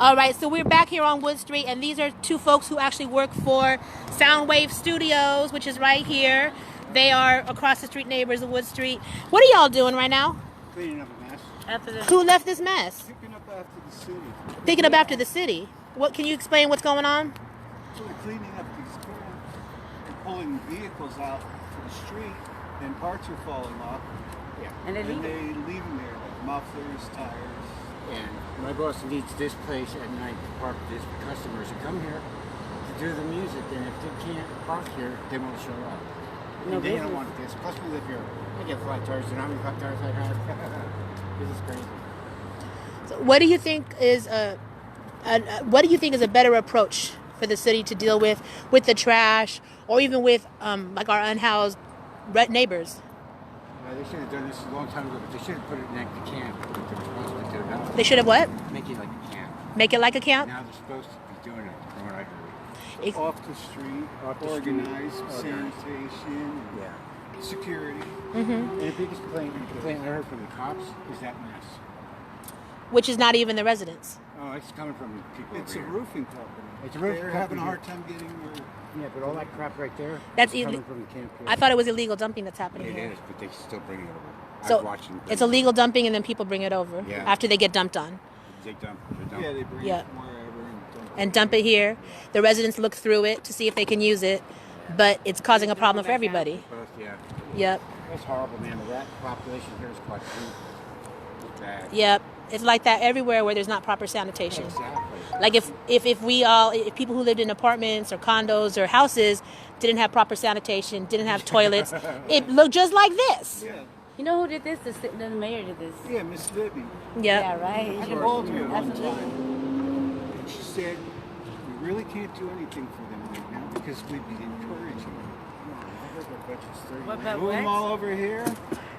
All right, so we're back here on Wood Street, and these are two folks who actually work for Soundwave Studios, which is right here. They are across the street neighbors of Wood Street. What are y'all doing right now? Cleaning up a mess. Who left this mess? Picking up after the city. Picking up after the city. What can you explain what's going on? So we're cleaning up these cans and pulling vehicles out to the street, and parts are falling off. Yeah. And they leave them there, like mufflers, tires. And my boss needs this place at night to park this customers who come here to do the music, and if they can't park here, they won't show up. No, they don't want this. Plus, we live here. I get flat tires. You know how many flat tires I have? This is crazy. So what do you think is a better approach for the city to deal with the trash, or even with like our unhoused neighbors? They should have done this a long time ago, but they should have put it in the camp. They should have what? Make it like a camp. Make it like a camp? Now they're supposed to be doing it, from what I heard. So off the street, organized sanitation, security. Mm-hmm. And the biggest complaint I heard from the cops is that mess. Which is not even the residents. Oh, it's coming from people. It's a roofing company. It's a roofing They're company. having a hard time getting their... Yeah, but all that crap right there. That's coming from the camp. I thought it was illegal dumping that's happening here. It is, but they still bring it over. So it's illegal dumping, and then people bring it over after they get dumped on. They dump. Yeah, they bring it from wherever and dump it here. The residents look through it to see if they can use it, but it's causing a problem for everybody. Yeah. Yep. That's horrible, man. The rat population here is quite bad. Yep. It's like that everywhere where there's not proper sanitation. Exactly. Like if people who lived in apartments or condos or houses didn't have proper sanitation, didn't have toilets, it looked just like this. Yeah. You know who did this? The mayor did this. Yeah, Miss Libby. Yep. Yeah, right. I called her one time, and she said, we really can't do anything for them right now because we'd be encouraging them. I heard their budget's 30 What million. about Move them what? all over here.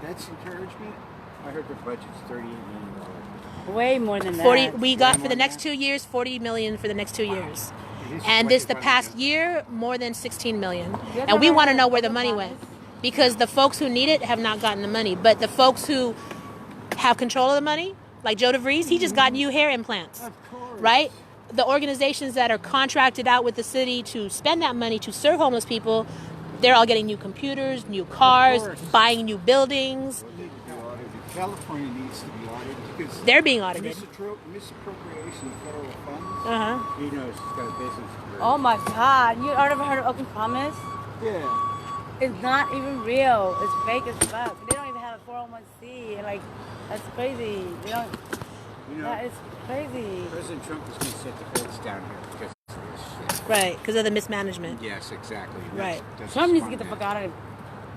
That's encouragement. I heard their budget's $38 million. Way more than that. 40. We got for the next 2 years, 40 million for the next 2 years, and the past year more than 16 million. And we want to know where the money went, because the folks who need it have not gotten the money, but the folks who have control of the money, like Joe DeVries, he just got new hair implants, right? The organizations that are contracted out with the city to spend that money to serve homeless people, they're all getting new computers, new cars, buying new buildings. California needs to be audited because they're being audited. Misappropriation of federal funds. He knows he's got a business career. Oh my God! You ever heard of Oakland Promise? Yeah. It's not even real. It's fake as fuck. They don't even have a 401c. And like, that's crazy. They don't. That is crazy. President Trump is going to set the feds down here because of this shit. Right, because of the mismanagement. Yes, exactly. Right. Trump needs to get the fuck out of it.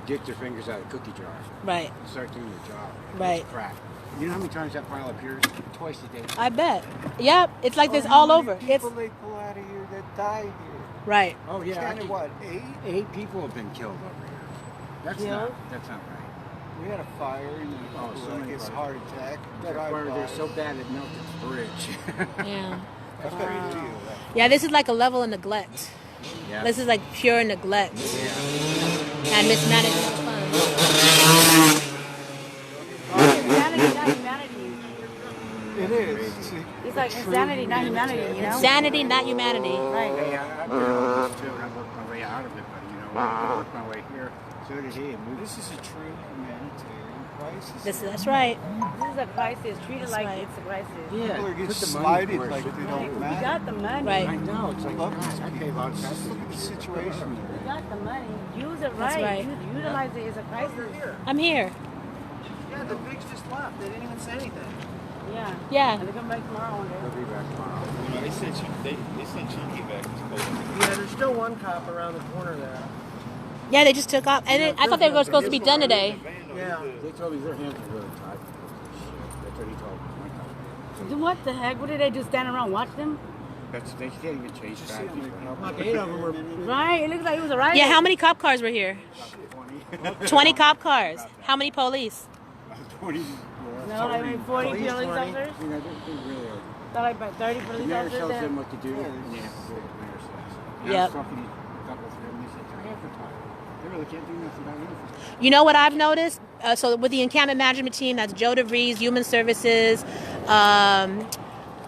Get their fingers out of the cookie jar. Right. And start doing their job. Right. It's crap. You know how many times that file appears? Twice a day. I bet. Yep, it's like this all over. People they pull out of here that die here. Right. Oh yeah. Counted, what, 8? 8 people have been killed over here. That's not right. We had a fire and so it's a heart attack. That fire there so bad it melted the bridge. Yeah. That's crazy. Yeah, this is like a level of neglect. Yeah. This is like pure neglect and mismanagement of funds. Insanity, not humanity. It is. It's like insanity, not humanity, you know? Insanity, not humanity. Right. Hey, I've been on this too, and I worked my way out of it, but I worked my way here. So did he. This is a true humanitarian crisis. That's right. This is a crisis. Treat it like it's a crisis. Yeah. People are getting Put the money slighted where it like should they be. don't We matter. got the money. Right. I know. It's like, Love God, I pay a lot of taxes. Look at the situation. We got the money. Use it That's right. right. Utilize it as a crisis. I'm here. Yeah, the pigs just left. They didn't even say anything. Yeah. Yeah. And they come back tomorrow one day. They'll be back tomorrow. They sent Chunky back to Poland. Yeah, there's still one cop around the corner there. Yeah, they just took off. And I thought they were supposed to be done today. Yeah. They told me their hands are really tied. That's what he told me. Do what the heck? What did they do? Stand around and watch them? They can't even change bad people. Like 8 of them were. Right. It looks like it was a riot. Yeah, how many cop cars were here? 20 cop cars. How many police? 20. No, like maybe 40 police 20. officers. You know, they really are. Not like about 30 The police mayor officers tells there. them what to do, and they have to do what the mayor says. Yep. I was talking to a couple of them, and they said, I have to talk. They really can't do nothing about anything. You know what I've noticed? So with the encampment management team, that's Joe DeVries, Human Services,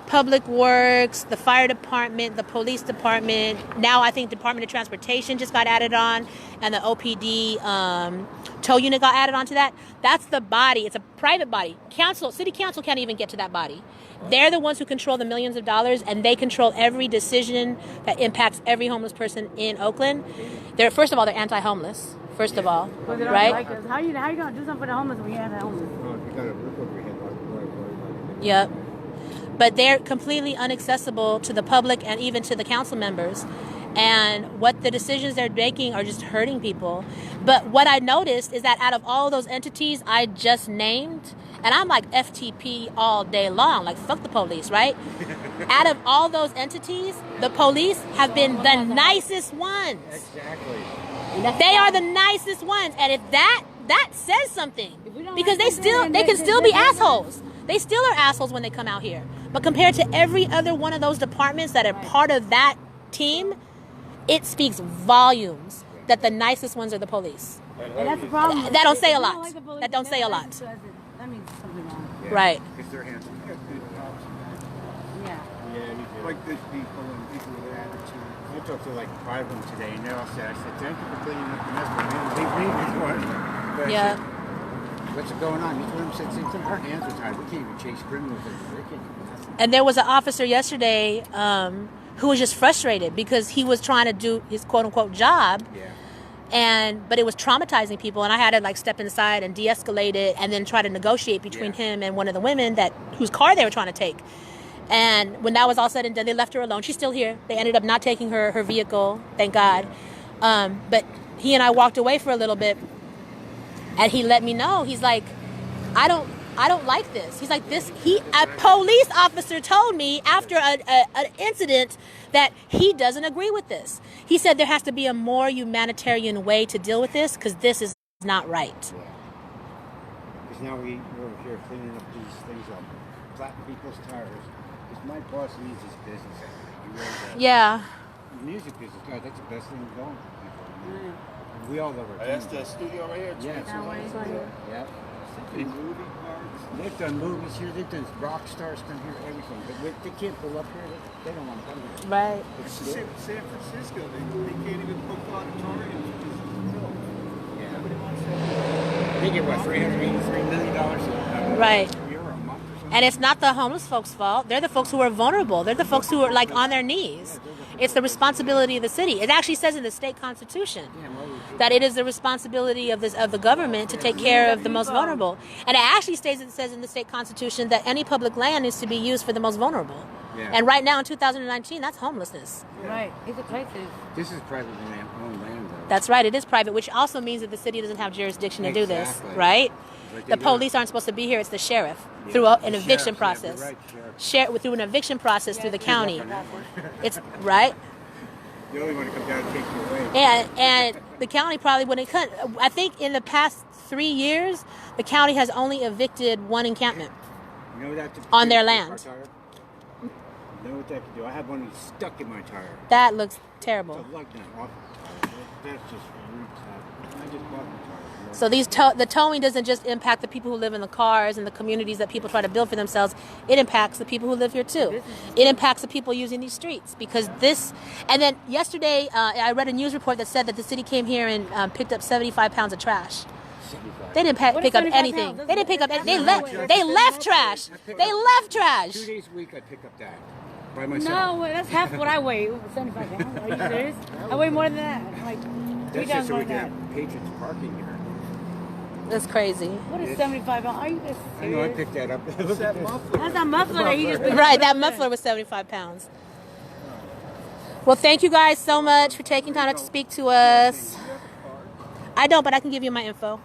Public Works, the fire department, the police department. Now I think Department of Transportation just got added on, and the OPD tow unit got added onto that. That's the body. It's a private body. City council can't even get to that body. They're the ones who control the millions of dollars, and they control every decision that impacts every homeless person in Oakland. First of all, they're anti-homeless. First of all, But they don't right? like us. How you gonna do something for the homeless when you have the homeless? Oh, you got a roof over your head, like, Yep. But they're completely inaccessible to the public and even to the council members. And what the decisions they're making are just hurting people. But what I noticed is that out of all those entities I just named, and I'm like FTP all day long, like fuck the police, right? Out of all those entities, the police have been the nicest ones. Exactly. They are the nicest ones. And if that says something, because they can still be assholes. They still are assholes when they come out here. But compared to every other one of those departments that are part of that team, it speaks volumes that the nicest ones are the police. And that's the problem. That don't say a If you lot. like the police, That don't say a lot. That means something wrong. Yeah. Right. Because they're handsome. Yeah. Yeah, you do. Like good people and people with attitude. I talked to like 5 of them today, and they all said, I said, thank you for cleaning up the mess, but man, leave me one. But I Yeah. said, what's going on? Each one of them said, since our hands are tied, we can't even chase criminals. They can't even nothing. And there was an officer yesterday who was just frustrated because he was trying to do his quote unquote job. Yeah. But it was traumatizing people, and I had to like step inside and de-escalate it, and then try to negotiate between him and one of the women whose car they were trying to take. And when that was all said and done, they left her alone. She's still here. They ended up not taking her vehicle, thank God. But he and I walked away for a little bit, and he let me know. He's like, I don't like this. He's like, a police officer told me after an incident that he doesn't agree with this. He said there has to be a more humanitarian way to deal with this because this is not right. Because now we're over here cleaning up these things up, flattening people's tires. Because my boss needs his business. He really does. Yeah. The music business, God, that's the best thing going for people. And we all love our That's team. the studio right here. Yeah. Yep. Movie parts. They've done movies here. They've done rock stars come here, everything. But they can't pull up here. They don't want to come here. Right. It's the same with San Francisco. They can't even book auditoriums because it's filled. Yeah. Nobody wants that. They get what, $383 million Right. a year or a month or something? And it's not the homeless folks' fault. They're the folks who are vulnerable. They're the folks who are like on their knees. It's the responsibility of the city. It actually says in the state constitution that it is the responsibility of the government to take care of the most vulnerable. And it actually says in the state constitution that any public land is to be used for the most vulnerable. Yeah. And right now in 2019, that's homelessness. Right. It's a crisis. This is privately owned land, though. That's right. It is private, which also means that the city doesn't have jurisdiction to do this, Exactly. right? Like The they do. police aren't supposed to be here. It's the sheriff through The an eviction sheriff, process. yeah, you're right, Through an eviction process through the county. On that one. It's right. The only one to come down and take you away. And the county probably wouldn't cut. I think in the past 3 years, the county has only evicted one encampment. You know what that On their could do to land. my tire? You know what that could do? I have one that's stuck in my tire. That looks It's terrible. a lug nut off the tire. That's just rude stuff. I just bought the tire. So the towing doesn't just impact the people who live in the cars and the communities that people try to build for themselves. It impacts the people who live here too. It impacts the people using these streets because this. And then yesterday, I read a news report that said that the city came here and picked up 75 pounds of trash. 75. They didn't What is pick up 75 anything. pounds? They didn't pick up. That's They not left. much. They left trash. They left trash. 2 days a week I pick up that. By myself. No, that's half what I weigh. 75 pounds. Are you serious? I weigh more than that. I'm like 3 That's times just so more we than can that. have patrons parking here. That's crazy. What is 75 pounds? Are you I know I serious? picked that up. What's that muffler? That's a muffler that he just Right, that muffler was 75 pounds. Well, thank you guys so much for taking time to speak to us. I don't, but I can give you my info.